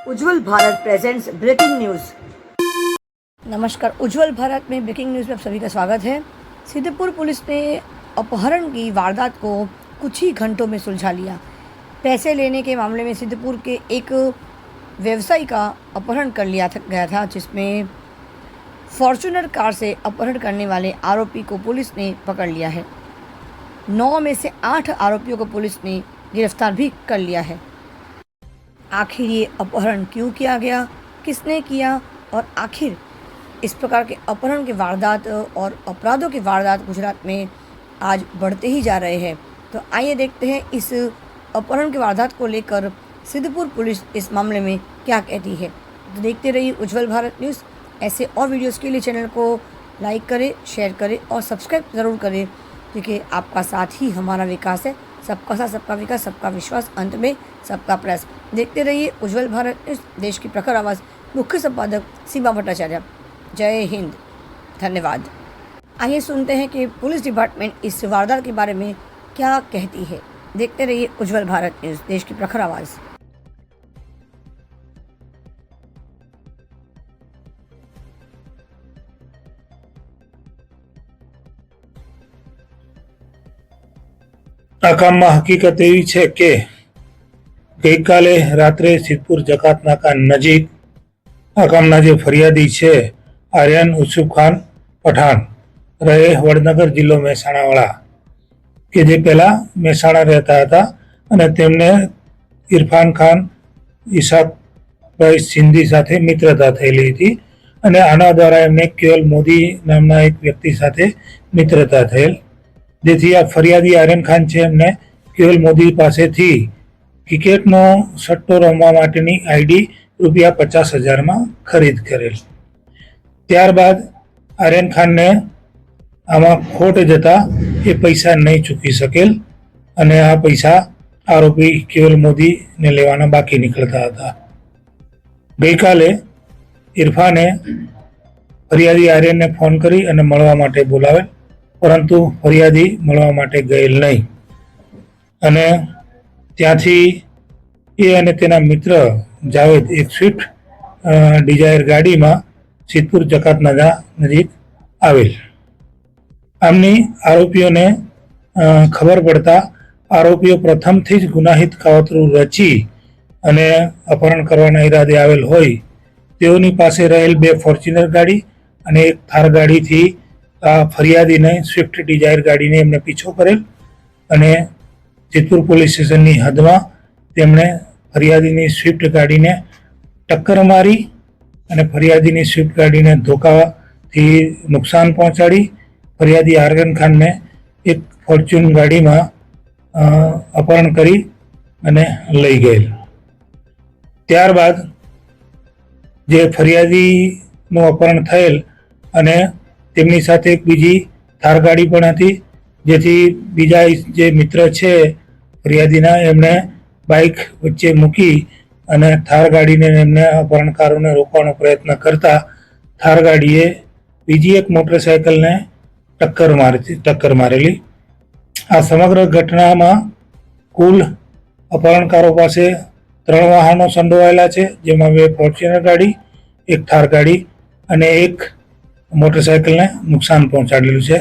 उज्जवल Bharat presents breaking news. नमस्कार, उज्जवल भारत में breaking news में आप सभी का स्वागत है। सिद्धपुर पुलिस ने अपहरण की वारदात को कुछ ही घंटों में सुलझा लिया। पैसे लेने के मामले में सिद्धपुर के एक व्यवसायी का अपहरण कर लिया गया था, जिसमें फॉर्च्यूनर कार से अपहरण करने वाले आरोपी को पुलिस ने पकड़ लिया है। 9 में से 8 आरोपियों को पुलिस ने गिरफ्तार भी कर लिया है। आखिर ये अपहरण क्यों किया गया, किसने किया और आखिर इस प्रकार के अपहरण के वारदात और अपराधों के वारदात गुजरात में आज बढ़ते ही जा रहे हैं। तो आइए देखते हैं इस अपहरण के वारदात को लेकर सिद्धपुर पुलिस इस मामले में क्या कहती है। तो देखते रहिए उज्जवल भारत न्यूज़। ऐसे और वीडियोस के लिए चैनल को लाइक करें, शेयर करें और सब्सक्राइब ज़रूर करें, क्योंकि आपका साथ ही हमारा विकास है। सबका साथ, सबका विकास, सबका विश्वास, अंत में सबका प्रयास। देखते रहिए उज्जवल भारत न्यूज़। देश की प्रखर आवाज़, मुख्य संपादक सीमा भट्टाचार्य। जय हिंद, धन्यवाद। आइए सुनते हैं कि पुलिस डिपार्टमेंट इस वारदात के बारे में क्या कहती है। देखते रहिए उज्जवल भारत न्यूज़, देश की प्रखर आवाज़। આ કામમાં હકીકત એવી છે કે ગઈકાલે રાત્રે સિદ્ધપુર જકાત નાકા નજીક આ કામના જે ફરિયાદી છે આર્યન ઉસુફ ખાન પઠાણ, રહે વડનગર, જિલ્લો મહેસાણાવાળા, કે જે પહેલા મહેસાણા રહેતા હતા અને તેમને ઇરફાન ખાન ઈશાકભાઈ સિંધી સાથે મિત્રતા થયેલી હતી અને આના દ્વારા એમને કેવલ મોદી નામના એક વ્યક્તિ સાથે મિત્રતા થયેલ, જેથી આ ફરિયાદી આર્યન ખાન છે એમને કેવલ મોદી પાસેથી ક્રિકેટનો સટ્ટો રમવા માટેની આઈડી ₹50,000 ખરીદ કરેલ। ત્યારબાદ આર્યન ખાનને આમાં ખોટ જતા એ પૈસા નહીં ચૂકી શકેલ અને આ પૈસા આરોપી કેવલ મોદીને લેવાના બાકી નીકળતા હતા। ગઈકાલે ઇરફાને ફરિયાદી આર્યનને ફોન કરી અને મળવા માટે બોલાવેલ, પરંતુ ફરિયાદી મળવા માટે ગયેલ નહીં અને ત્યાંથી એ અને તેના મિત્ર જાવેદ એક સ્વિફ્ટ ડિઝાયર ગાડીમાં સિદ્ધપુર જકાત નાકા નજીક આવેલ। આમની આરોપીઓને ખબર પડતા આરોપીઓ પ્રથમથી જ ગુનાહિત કાવતરું રચી અને અપહરણ કરવાના ઈરાદે આવેલ હોય તેઓની પાસે રહેલ 2 ફોર્ચ્યુનર ગાડી અને એક થાર ગાડીથી આ ફરિયાદીને સ્વિફ્ટ ડિઝાયર ગાડીને એમને પીછો કરેલ અને સિદ્ધપુર પોલીસ સ્ટેશનની હદમાં તેમણે ફરિયાદીની સ્વિફ્ટ ગાડીને ટક્કર મારી અને ફરિયાદીની સ્વિફ્ટ ગાડીને ધોકાથી નુકસાન પહોંચાડી ફરિયાદી આર્યન ખાનને એક ફોર્ચ્યુન ગાડીમાં અપહરણ કરી અને લઈ ગયેલ। ત્યારબાદ જે ફરિયાદીનું અપહરણ થયેલ અને તેમની સાથે એક બીજી થાર ગાડી પણ હતી, જેથી બીજા જે મિત્ર છે ફરિયાદીના એમણે બાઇક વચ્ચે મૂકી અને થાર ગાડીને એમને અપહરણકારોને રોકવાનો પ્રયત્ન કરતા થાર ગાડીએ બીજી એક મોટરસાયકલને ટક્કર મારેલી। આ સમગ્ર ઘટનામાં કુલ અપહરણકારો પાસે 3 વાહનો સંડોવાયેલા છે, જેમાં 2 ફોર્ચ્યુનર ગાડી, એક થાર ગાડી અને એક મોટરસાયકલને નુકસાન પહોંચાડેલું છે।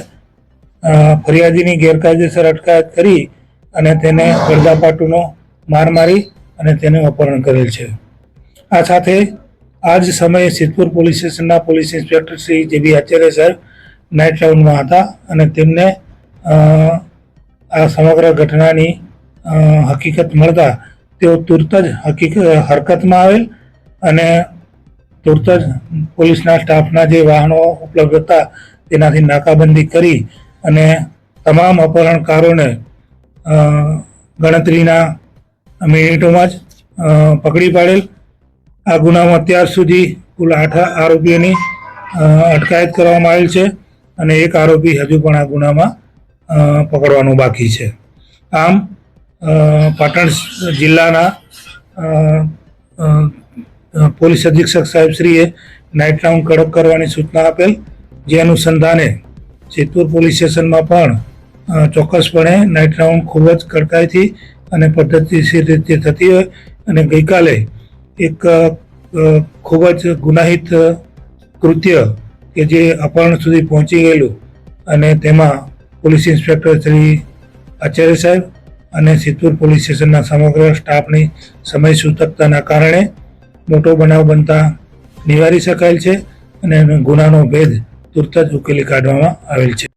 ફરિયાદીની ગેરકાયદેસર અટકાયત કરી અને તેને ગળદાપાટુનો માર મારી અને તેનું અપહરણ કરેલ છે। આ સાથે આ જ સમયે સિદ્ધપુર પોલીસ સ્ટેશનના પોલીસ ઇન્સ્પેક્ટર શ્રી જે.બી. આચાર્ય સાહેબ નાઇટ રાઉન્ડમાં હતા અને તેમને આ સમગ્ર ઘટનાની હકીકત મળતા તેઓ તુરત જ હરકતમાં આવેલ અને તુરત જ પોલીસના સ્ટાફના જે વાહનો ઉપલબ્ધ હતા તેનાથી નાકાબંધી કરી અને તમામ અપહરણકારોને ગણતરીના મિનિટોમાં જ પકડી પાડેલ। આ ગુનામાં અત્યાર સુધી કુલ 8 આરોપીઓની અટકાયત કરવામાં આવેલ છે અને એક આરોપી હજુ પણ આ ગુનામાં પકડવાનું બાકી છે। આમ પાટણ જિલ્લાના પોલીસ અધિક્ષક સાહેબશ્રીએ નાઇટ રાઉન્ડ કડક કરવાની સૂચના આપેલ, જે અનુસંધાને સિદ્ધપુર પોલીસ સ્ટેશનમાં પણ ચોક્કસપણે નાઇટ રાઉન્ડ ખૂબ જ કડકાઈથી અને પદ્ધતિસર રીતે થતી હોય અને ગઈકાલે એક ખૂબ જ ગુનાહિત કૃત્ય કે જે અપહરણ સુધી પહોંચી ગયેલું અને તેમાં પોલીસ ઇન્સ્પેક્ટર શ્રી આચાર્ય સાહેબ અને સિદ્ધપુર પોલીસ સ્ટેશનના સમગ્ર સ્ટાફની સમય સૂચકતાના કારણે મોટો બનાવ બનતા નિવારી શકાયેલ છે અને ગુનાનો ભેદ તુરત જ ઉકેલી કાઢવામાં આવેલ છે.